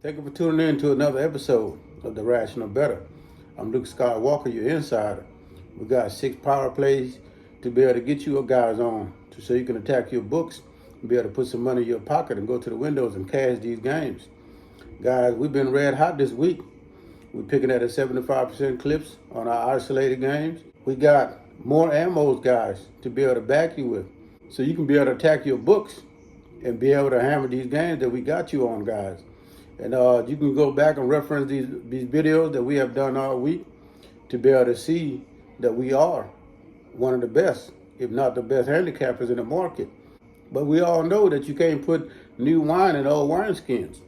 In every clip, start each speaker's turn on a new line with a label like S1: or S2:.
S1: Thank you for tuning in to another episode of The Rational Bettor. I'm Luke Skywalker, your insider. We got 6 power plays to be able to get you guys on so you can attack your books and be able to put some money in your pocket and go to the windows and cash these games. Guys, we've been red hot this week. We're picking at a 75% clips on our isolated games. We got more ammos, guys, to be able to back you with so you can be able to attack your books and be able to hammer these games that we got you on, guys. And you can go back and reference these videos that we have done all week to be able to see that we are one of the best, if not the best handicappers in the market. But we all know that you can't put new wine in old wineskins.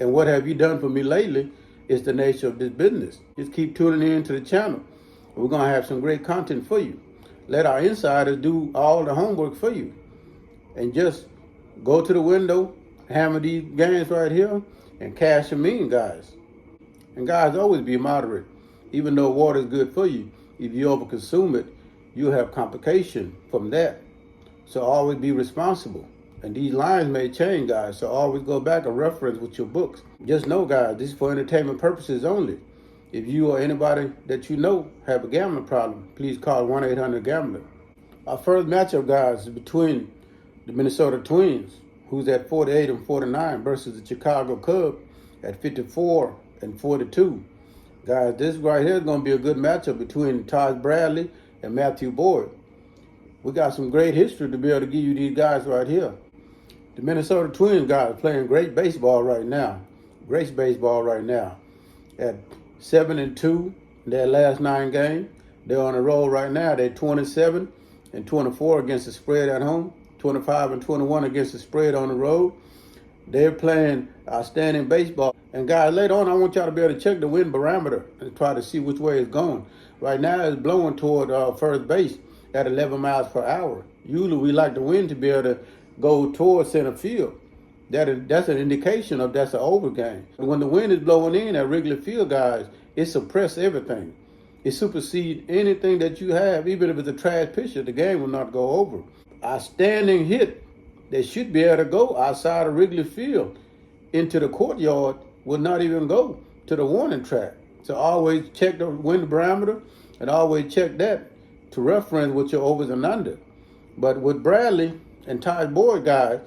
S1: And what have you done for me lately is the nature of this business. Just keep tuning in to the channel. We're going to have some great content for you. Let our insiders do all the homework for you. And just go to the window, hammer these games right here, and cash them in, guys. And guys, always be moderate. Even though water is good for you, if you overconsume it, you'll have complication from that. So always be responsible. And these lines may change, guys, so always go back and reference with your books. Just know, guys, this is for entertainment purposes only. If you or anybody that you know have a gambling problem, please call 1-800-GAMBLER. Our first matchup, guys, is between the Minnesota Twins, who's at 48-49, versus the Chicago Cubs at 54-42. Guys, this right here is going to be a good matchup between Taj Bradley and Matthew Boyd. We got some great history to be able to give you these guys right here. The Minnesota Twins, guys, playing great baseball right now. Great baseball right now. At 7-2 in their last 9 games. They're on a roll right now. They're 27-24 against the spread at home. 25-21 against the spread on the road. They're playing outstanding baseball. And guys, later on, I want y'all to be able to check the wind barometer and try to see which way it's going. Right now, it's blowing toward first base at 11 miles per hour. Usually, we like the wind to be able to go towards center field. That's an indication of that's an over game. And when the wind is blowing in at Wrigley Field, guys, it suppresses everything. It supersedes anything that you have. Even if it's a trash pitcher, the game will not go over. Outstanding hit that should be able to go outside of Wrigley Field into the courtyard will not even go to the warning track. So always check the wind barometer and always check that to reference with your overs and under. But with Bradley and Taj Boyd, guys,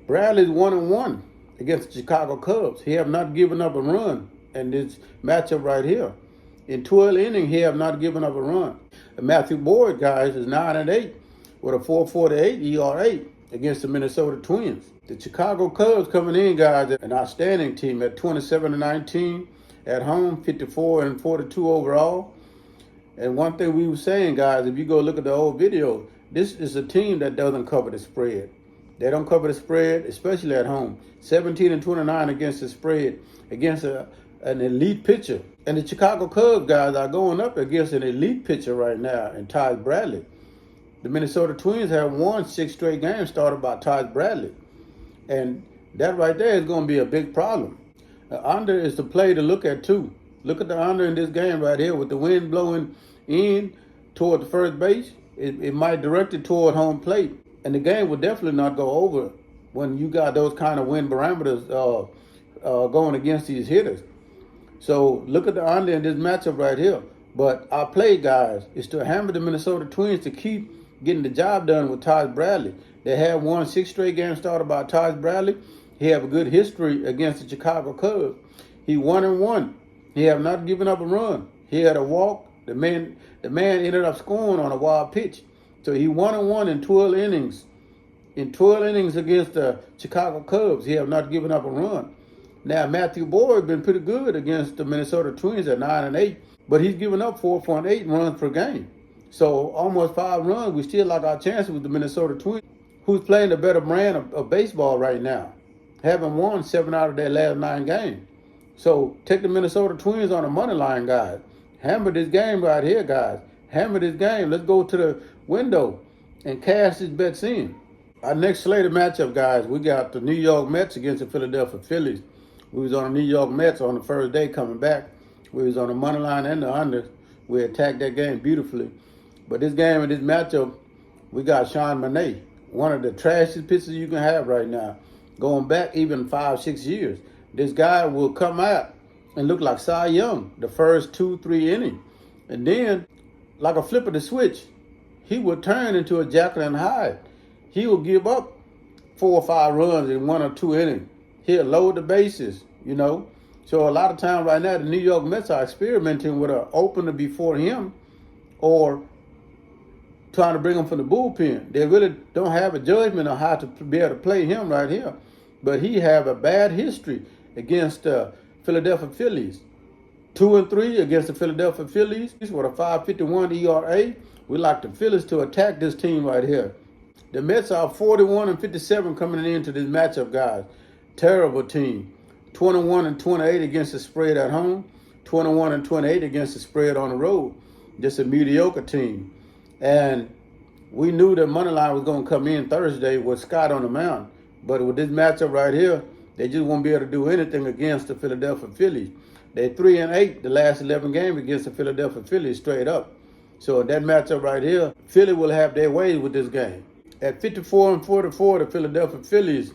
S1: Bradley's 1-1 against the Chicago Cubs. He have not given up a run in this matchup right here. In 12 innings, he have not given up a run. And Matthew Boyd, guys, is 9-8 with a 4.48 ERA against the Minnesota Twins. The Chicago Cubs coming in, guys, an outstanding team at 27-19 at home, 54-42 overall. And one thing we were saying, guys, if you go look at the old video, this is a team that doesn't cover the spread. They don't cover the spread, especially at home. 17-29 against the spread, against an elite pitcher. And the Chicago Cubs, guys, are going up against an elite pitcher right now in Taj Bradley. The Minnesota Twins have won 6 straight games started by Taj Bradley. And that right there is going to be a big problem. The under is the play to look at, too. Look at the under in this game right here with the wind blowing in toward the first base. It might direct it toward home plate. And the game will definitely not go over when you got those kind of wind parameters going against these hitters. So look at the under in this matchup right here. But our play, guys, is to hammer the Minnesota Twins to keep getting the job done with Taj Bradley. They have won 6 straight games started by Taj Bradley. He have a good history against the Chicago Cubs. He 1-1. He have not given up a run. He had a walk. The man ended up scoring on a wild pitch. So he 1-1 in 12 innings. In 12 innings against the Chicago Cubs, he have not given up a run. Now, Matthew Boyd been pretty good against the Minnesota Twins at 9-8, but he's given up 4.8 runs per game. So almost 5 runs. We still like our chances with the Minnesota Twins, who's playing the better brand of baseball right now. Haven't won 7 out of their last 9 games. So take the Minnesota Twins on the money line, guys. Hammer this game right here, guys. Hammer this game. Let's go to the window and cash these bets in. Our next slated matchup, guys, we got the New York Mets against the Philadelphia Phillies. We was on the New York Mets on the first day coming back. We was on the money line and the under. We attacked that game beautifully. But this game and this matchup, we got Sean Manaea, one of the trashiest pitchers you can have right now. going back even 5, 6 years. This guy will come out and look like Cy Young the first 2, 3 innings. And then, like a flip of the switch, he will turn into a Jekyll and Hyde. He will give up 4 or 5 runs in 1 or 2 innings. He'll load the bases. So a lot of times right now, the New York Mets are experimenting with an opener before him or trying to bring him from the bullpen. They really don't have a judgment on how to be able to play him right here. But he have a bad history against Philadelphia Phillies. 2-3 against the Philadelphia Phillies with a 5.51 ERA. We like the Phillies to attack this team right here. The Mets are 41-57 coming into this matchup, guys. Terrible team. 21-28 against the spread at home. 21-28 against the spread on the road. Just a mediocre team. And we knew the money line was going to come in Thursday with Scott on the mound. But with this matchup right here, they just won't be able to do anything against the Philadelphia Phillies. They're 3-8 the last 11 games against the Philadelphia Phillies straight up. So that matchup right here, Philly will have their way with this game. At 54-44, the Philadelphia Phillies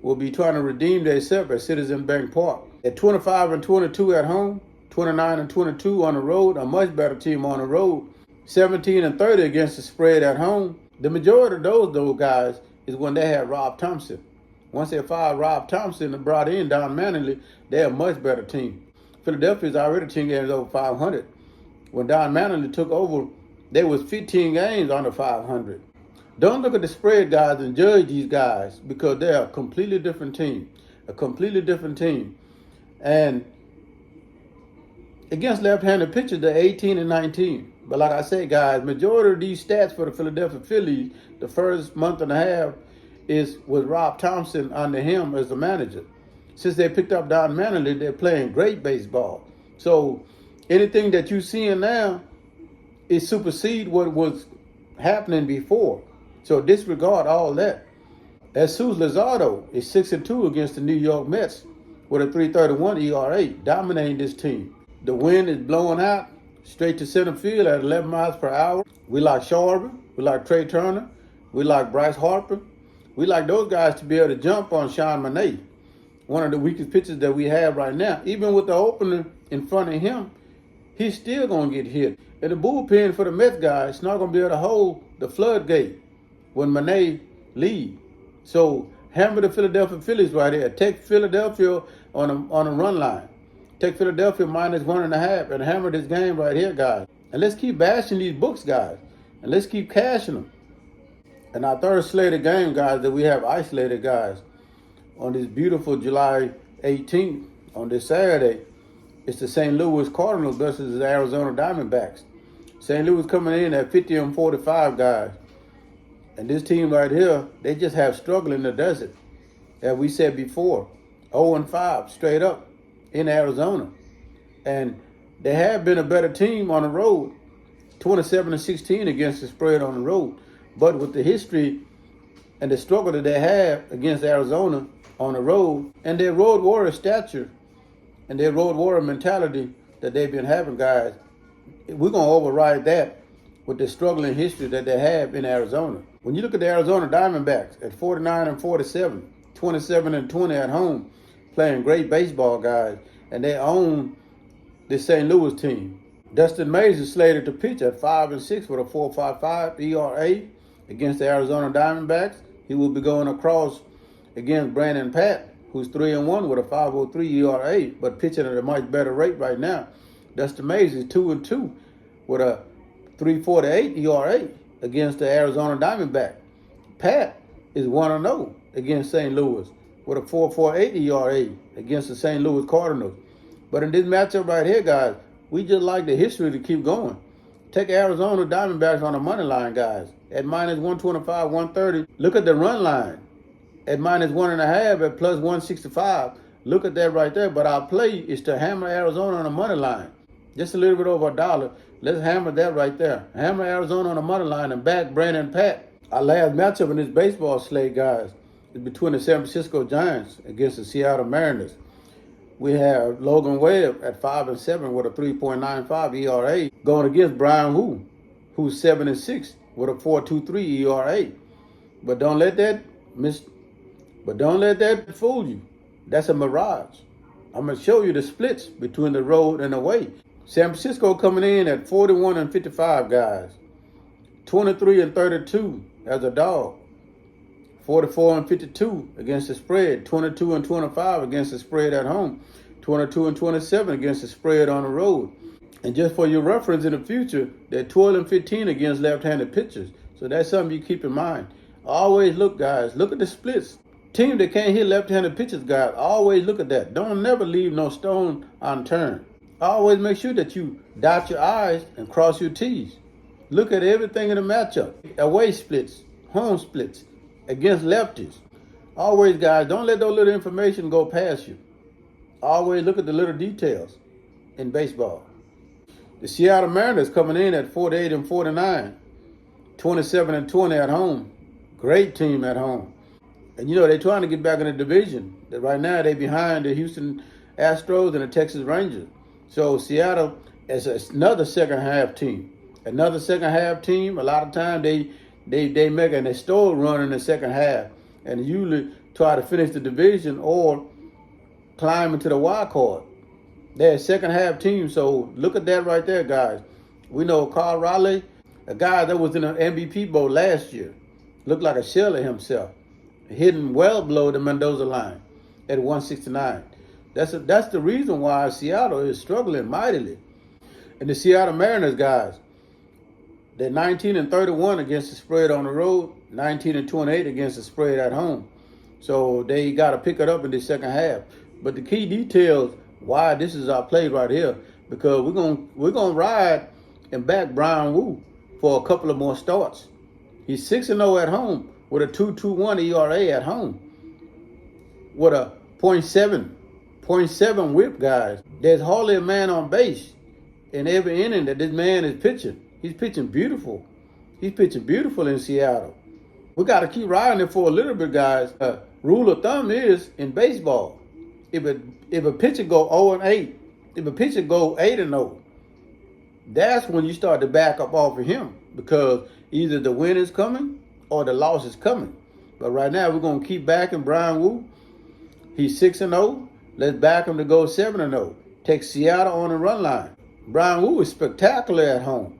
S1: will be trying to redeem themselves at Citizens Bank Park. At 25-22 at home, 29-22 on the road, a much better team on the road. 17-30 against the spread at home. The majority of those guys is when they had Rob Thompson. Once they fired Rob Thompson and brought in Don Mattingly, they're a much better team. Philadelphia's already 10 games over 500. When Don Mattingly took over, they was 15 games under 500. Don't look at the spread, guys, and judge these guys because they're a completely different team. A completely different team. And against left-handed pitchers, they're 18-19. But like I said, guys, majority of these stats for the Philadelphia Phillies, the first month and a half, is with Rob Thompson under him as the manager. Since they picked up Don Mattingly, they're playing great baseball. So anything that you're seeing now is supersede what was happening before. So disregard all that. Jesus Luzardo is 6-2 against the New York Mets with a 3.31 ERA, dominating this team. The wind is blowing out straight to center field at 11 miles per hour. We like Schwarber. We like Trey Turner. We like Bryce Harper. We like those guys to be able to jump on Sean Manaea, one of the weakest pitchers that we have right now. Even with the opener in front of him, he's still going to get hit. And the bullpen for the Mets guys is not going to be able to hold the floodgate when Manaea leaves. So hammer the Philadelphia Phillies right here. Take Philadelphia on a run line. Take Philadelphia -1.5 and hammer this game right here, guys. And let's keep bashing these books, guys. And let's keep cashing them. And our third slated game, guys, that we have isolated, guys, on this beautiful July 18th, on this Saturday, it's the St. Louis Cardinals versus the Arizona Diamondbacks. St. Louis coming in at 50-45, guys. And this team right here, they just have struggled in the desert. As we said before, 0-5 straight up in Arizona. And they have been a better team on the road, 27-16 against the spread on the road. But with the history and the struggle that they have against Arizona on the road, and their road warrior stature and their road warrior mentality that they've been having, guys, we're going to override that with the struggling history that they have in Arizona. When you look at the Arizona Diamondbacks at 49-47, 27-20 at home, playing great baseball, guys, and they own the St. Louis team. Dustin Mays is slated to pitch at 5-6 with a 4.55 ERA against the Arizona Diamondbacks. He will be going across against Brandon Pat, who's 3-1 with a 5.03 ERA, but pitching at a much better rate right now. Dustin Mays is 2-2 with a 3.48 ERA against the Arizona Diamondback. Pat is 1-0 against St. Louis with a 4.48 ERA against the St. Louis Cardinals. But in this matchup right here, guys, we just like the history to keep going. Take Arizona Diamondbacks on the money line, guys, at -125, 130. Look at the run line at -1.5 at +165. Look at that right there. But our play is to hammer Arizona on the money line. Just a little bit over $1. Let's hammer that right there. Hammer Arizona on the money line and back Brandon Pat. Our last matchup in this baseball slate, guys, is between the San Francisco Giants against the Seattle Mariners. We have Logan Webb at 5-7 with a 3.95 ERA going against Brian Wu, who's 7-6 with a 4.23 ERA. But don't let that But don't let that fool you. That's a mirage. I'm going to show you the splits between the road and away. San Francisco coming in at 41-55, guys. 23-32 as a dog. 44-52 against the spread. 22-25 against the spread at home. 22-27 against the spread on the road. And just for your reference in the future, they're 12-15 against left-handed pitchers. So that's something you keep in mind. Always look, guys, look at the splits. Team that can't hit left-handed pitchers, guys, always look at that. Don't never leave no stone unturned. Always make sure that you dot your I's and cross your T's. Look at everything in the matchup. Away splits, home splits, against lefties. Always, guys, don't let those little information go past you. Always look at the little details in baseball. The Seattle Mariners coming in at 48-49, 27-20 at home. Great team at home. And you know, they're trying to get back in the division. Right now, they're behind the Houston Astros and the Texas Rangers. So Seattle is another second half team. Another second half team. A lot of times they make an historic run in the second half and usually try to finish the division or climb into the wild card. They're a second half team, so look at that right there, guys. We know Carl Raleigh, a guy that was in an MVP bowl last year, looked like a shell of himself, hitting well below the Mendoza line at 169. That's the reason why Seattle is struggling mightily. And the Seattle Mariners, guys, they're 19-31 against the spread on the road, 19-28 against the spread at home. So they got to pick it up in the second half. But the key details why this is our play right here, because we're gonna ride and back Brian Wu for a couple of more starts. He's 6-0 at home with a 2.21 ERA at home, with a .7 whip, guys. There's hardly a man on base in every inning that this man is pitching. He's pitching beautiful. He's pitching beautiful in Seattle. We got to keep riding it for a little bit, guys. Rule of thumb is in baseball, if a pitcher go 0-8, if a pitcher go 8-0, that's when you start to back up off of him, because either the win is coming or the loss is coming. But right now we're gonna keep backing Brian Wu. He's 6-0. Let's back him to go 7-0. Take Seattle on the run line. Brian Wu is spectacular at home.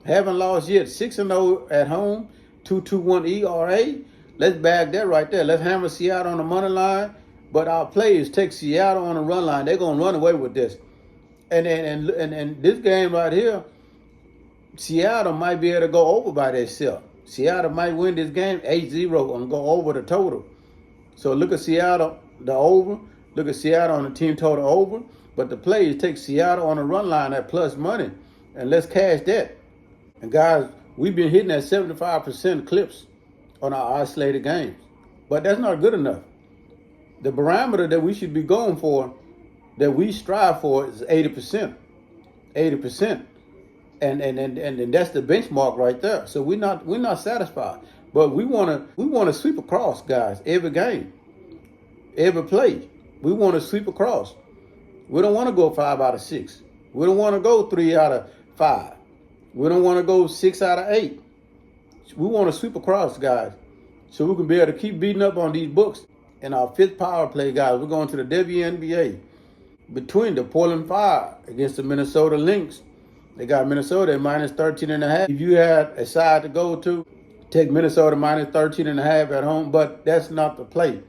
S1: Haven't lost yet. 6-0 at home. 2.21 ERA. Let's back that right there. Let's hammer Seattle on the money line. But our players take Seattle on the run line. They're gonna run away with this. And this game right here, Seattle might be able to go over by themselves. Seattle might win this game 8-0 and go over the total. So look at Seattle, the over. Look at Seattle on the team total over. But the players take Seattle on the run line at plus money. And let's cash that. And guys, we've been hitting at 75% clips on our isolated games. But that's not good enough. The barometer that we should be going for, that we strive for, is 80%. 80%. And that's the benchmark right there. So we're not satisfied. But we wanna sweep across, guys, every game. Every play. We want to sweep across. We don't want to go 5 out of 6. We don't want to go 3 out of 5. We don't want to go 6 out of 8. We want to sweep across, guys, so we can be able to keep beating up on these books. In our 5th power play, guys, we're going to the WNBA between the Portland Fire against the Minnesota Lynx. They got Minnesota at minus 13.5. If you had a side to go to, take Minnesota minus 13.5 at home, but that's not the play.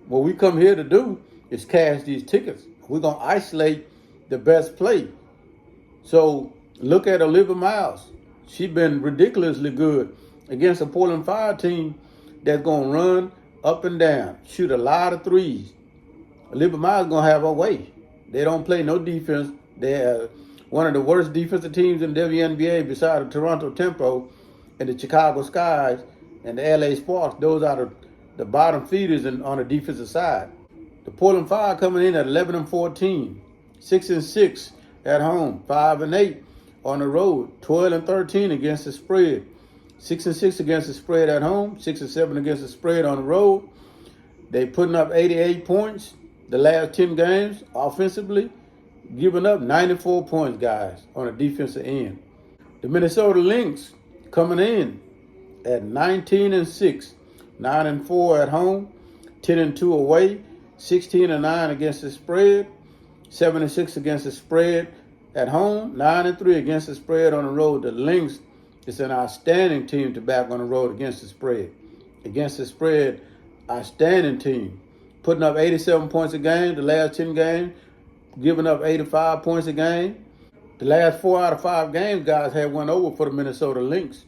S1: What we come here to do is cash these tickets. We're going to isolate the best play. So look at Olivia Miles. She's been ridiculously good against a Portland Fire team that's going to run up and down, shoot a lot of threes. Olivia Miles is going to have her way. They don't play no defense. They're one of the worst defensive teams in the WNBA besides the Toronto Tempo and the Chicago Skies and the LA Sparks. Those are the bottom feeders on the defensive side. The Portland Fire coming in at 11-14, 6-6 at home, 5-8 on the road, 12-13 against the spread, 6-6 against the spread at home, 6-7 against the spread on the road. They putting up 88 points the last 10 games offensively, giving up 94 points, guys, on the defensive end. The Minnesota Lynx coming in at 19-6, 9-4 at home, 10-2 away, 16-9 against the spread, 7-6 against the spread at home, 9-3 against the spread on the road. The Lynx is an outstanding team to back on the road against the spread. Against the spread, outstanding team. Putting up 87 points a game the last 10 games, giving up 85 points a game. The last 4 out of 5 games, guys, had went over for the Minnesota Lynx.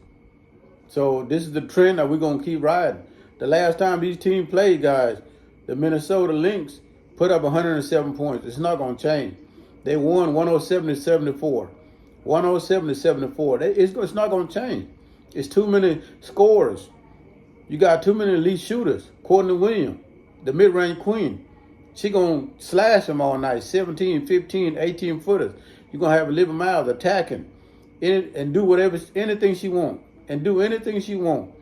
S1: So this is the trend that we're going to keep riding. The last time these teams played, guys, the Minnesota Lynx put up 107 points. It's not going to change. They won 107-74. 107-74. It's not going to change. It's too many scorers. You got too many elite shooters. Courtney Williams, the mid-range queen. She going to slash them all night. 17, 15, 18-footers. You're going to have Olivia Miles attacking and do anything she wants. And do anything she wants.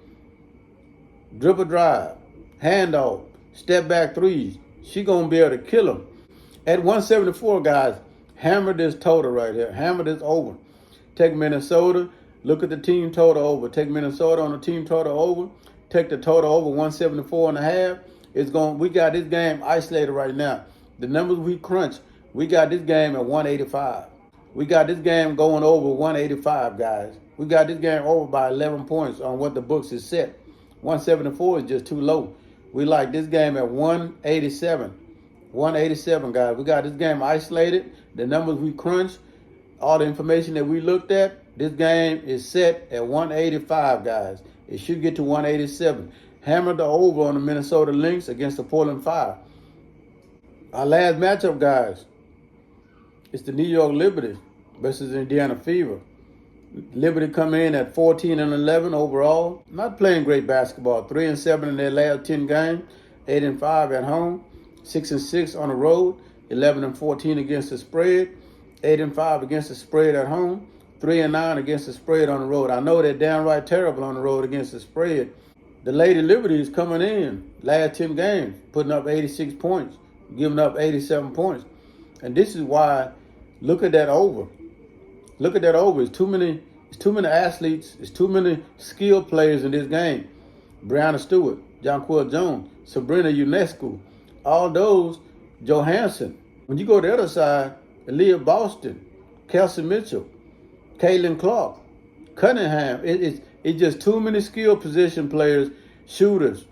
S1: Dribble drive, handoff, step back threes. She going to be able to kill them. At 174, guys, hammer this total right here. Hammer this over. Take Minnesota. Look at the team total over. Take Minnesota on the team total over. Take the total over 174.5. We got this game isolated right now. The numbers we crunch, we got this game at 185. We got this game going over 185, guys. We got this game over by 11 points on what the books is set. 174 is just too low. We like this game at 187. 187, guys. We got this game isolated. The numbers we crunched, all the information that we looked at, this game is set at 185, guys. It should get to 187. Hammer the over on the Minnesota Lynx against the Portland Fire. Our last matchup, guys, it's the New York Liberty versus Indiana Fever. Liberty coming in at 14-11 overall. Not playing great basketball. 3-7 in their last 10 games. 8-5 at home. 6-6 on the road. 11-14 against the spread. 8-5 against the spread at home. 3-9 against the spread on the road. I know they're downright terrible on the road against the spread. The Lady Liberty is coming in last 10 games, putting up 86 points, giving up 87 points. And this is why, look at that over. Look at that over. It's too many athletes. It's too many skilled players in this game. Brianna Stewart, Jonquil Jones, Sabrina Ionescu, all those, Johansson. When you go to the other side, Aaliyah Boston, Kelsey Mitchell, Caitlin Clark, Cunningham. It's just too many skilled position players, shooters,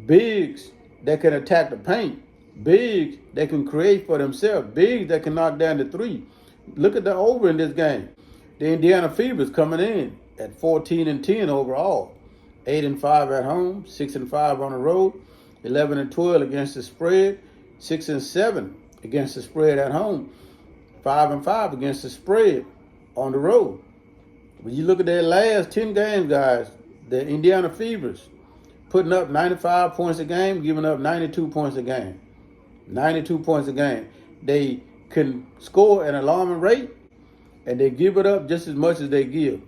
S1: bigs that can attack the paint, bigs that can create for themselves, bigs that can knock down the three. Look at the over in this game. The Indiana Fever is coming in at 14-10 overall. 8-5 at home, 6-5 on the road, 11-12 against the spread, 6-7 against the spread at home, 5-5 against the spread on the road. When you look at their last 10 games, guys, the Indiana Fevers putting up 95 points a game, giving up 92 points a game. 92 points a game. They can score at an alarming rate, and they give it up just as much as they give.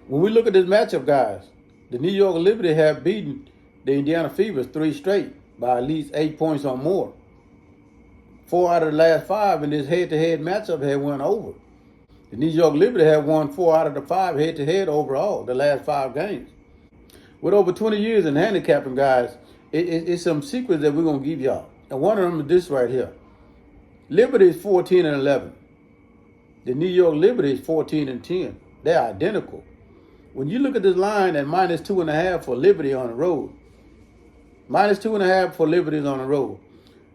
S1: When we look at this matchup, guys, the New York Liberty have beaten the Indiana Fevers 3 straight by at least 8 points or more. 4 out of the last 5 in this head-to-head matchup have went over. The New York Liberty have won 4 out of the 5 head-to-head overall, the last 5 games. With over 20 years in handicapping, guys, it's some secrets that we're going to give y'all. And one of them is this right here. Liberty is 14-11. The New York Liberty is 14-10. They're identical. When you look at this line at -2.5 for Liberty on the road, -2.5 for Liberty on the road,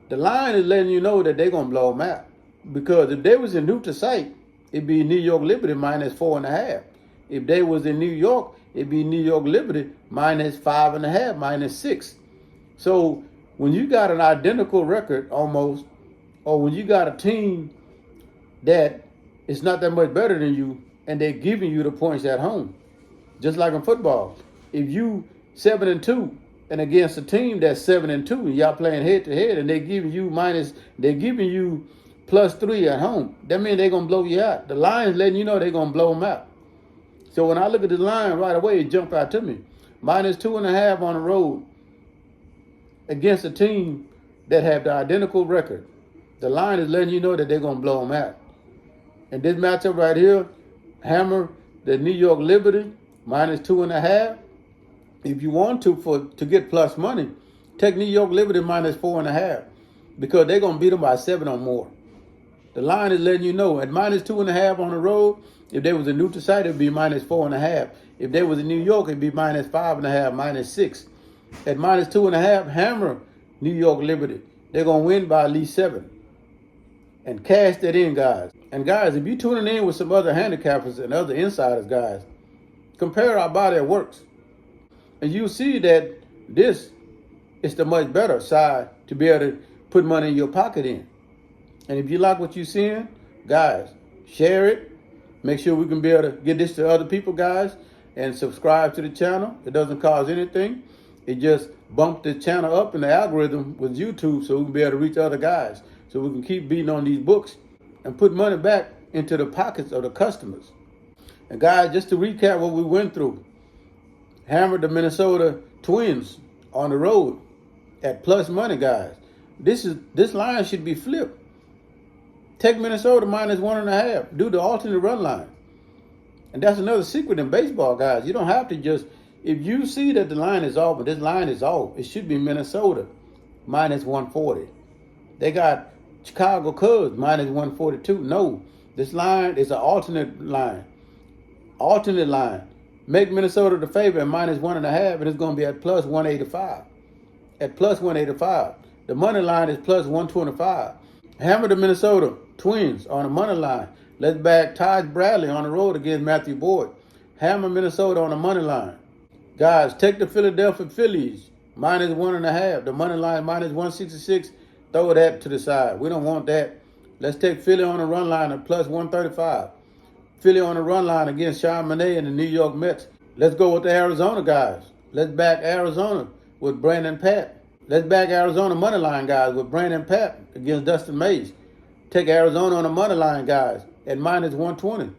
S1: the line is letting you know that they're going to blow them out. Because if they was in neutral site, it'd be New York Liberty -4.5. If they was in New York, it'd be New York Liberty -5.5, -6. So when you got an identical record almost, or when you got a team that is not that much better than you, and they're giving you the points at home, just like in football, if you 7-2 and against a team that's 7-2, and y'all playing head to head, and they're giving you +3 at home, that means they're gonna blow you out. The line's letting you know they're gonna blow them out. So when I look at the line right away, it jumped out to me. -2.5 on the road against a team that have the identical record. The line is letting you know that they're gonna blow them out. And this matchup right here, hammer the New York Liberty -2.5. If you want to get plus money, Take New York Liberty minus 4.5 because they're going to beat them by 7 or more. The line is letting you know at minus 2.5 on the road. If there was a neutral site, it'd be minus 4.5. If there was in New York, it'd be minus 5.5, minus 6. At minus 2.5, hammer New York Liberty. They're going to win by at least 7. And cash that in, guys. And guys, if you're tuning in with some other handicappers and other insiders, guys, compare our body that works. And you'll see that this is the much better side to be able to put money in your pocket in. And if you like what you're seeing, guys, share it. Make sure we can be able to get this to other people, guys. And subscribe to the channel. It doesn't cost anything. It just bumped the channel up in the algorithm with YouTube so we can be able to reach other guys. So we can keep beating on these books and put money back into the pockets of the customers. And guys, just to recap what we went through. Hammered the Minnesota Twins on the road at plus money, guys. This line should be flipped. Take Minnesota minus 1.5. Do the alternate run line. And that's another secret in baseball, guys. You don't have to just, if you see that the line is off, but this line is off, it should be Minnesota minus 140. They got Chicago Cubs minus 142. No, this line is an alternate line. Alternate line. Make Minnesota the favorite at minus 1.5, and it's going to be at plus 185. At plus 185. The money line is plus 125. Hammer the Minnesota Twins on the money line. Let's back Taj Bradley on the road against Matthew Boyd. Hammer Minnesota on the money line. Guys, take the Philadelphia Phillies minus 1.5. The money line minus 166. Throw that to the side. We don't want that. Let's take Philly on the run line at plus 135. Philly on the run line against Sean Monet and the New York Mets. Let's go with the Arizona guys. Let's back Arizona with Brandon Pat. Let's back Arizona money line guys with Brandon Pat against Dustin Mays. Take Arizona on the money line guys at minus 120.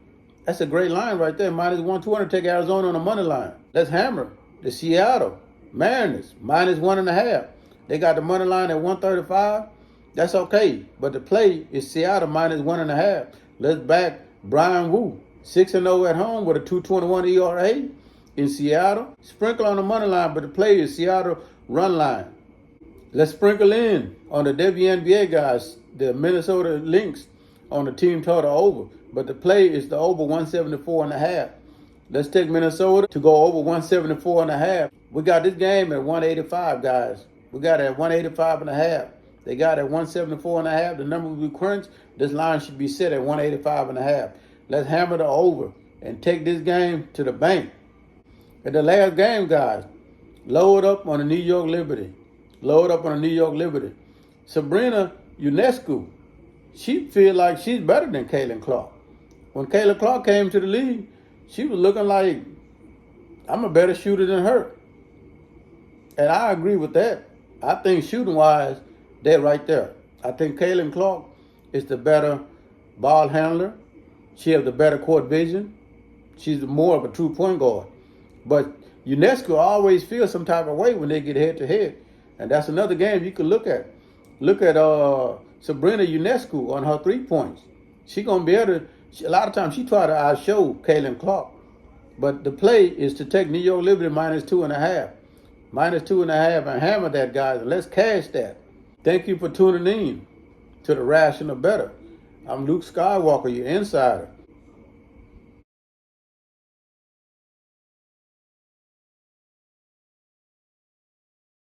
S1: That's a great line right there. Minus 120. Take Arizona on the money line. Let's hammer the Seattle Mariners minus 1.5. They got the money line at 135. That's okay. But the play is Seattle minus 1.5. Let's back Brian Wu, 6-0 at home with a 2.21 ERA in Seattle. Sprinkle on the money line, but the play is Seattle run line. Let's sprinkle in on the WNBA guys, the Minnesota Lynx on the team total over. But the play is the over 174.5. Let's take Minnesota to go over 174.5. We got this game at 185, guys. We got it at 185.5. They got it at 174.5. The number we crunch, this line should be set at 185.5. Let's hammer the over and take this game to the bank. At the last game, guys, load up on the New York Liberty. Load up on the New York Liberty. Sabrina Ionescu, she feel like she's better than Caitlin Clark. When Caitlin Clark came to the league, she was looking like, I'm a better shooter than her. And I agree with that. I think shooting-wise, they're right there. I think Caitlin Clark is the better ball handler. She has the better court vision. She's more of a true point guard. But Ionescu always feels some type of way when they get head-to-head. And that's another game you can look at. Look at Sabrina Ionescu on her 3 points. She's going to be able to, a lot of times she try to outshow Caitlin Clark. But the play is to take New York Liberty minus 2.5. Minus 2.5 and hammer that, guys. And let's cash that. Thank you for tuning in to the Rational Bettor. I'm Luke Skywalker, your insider.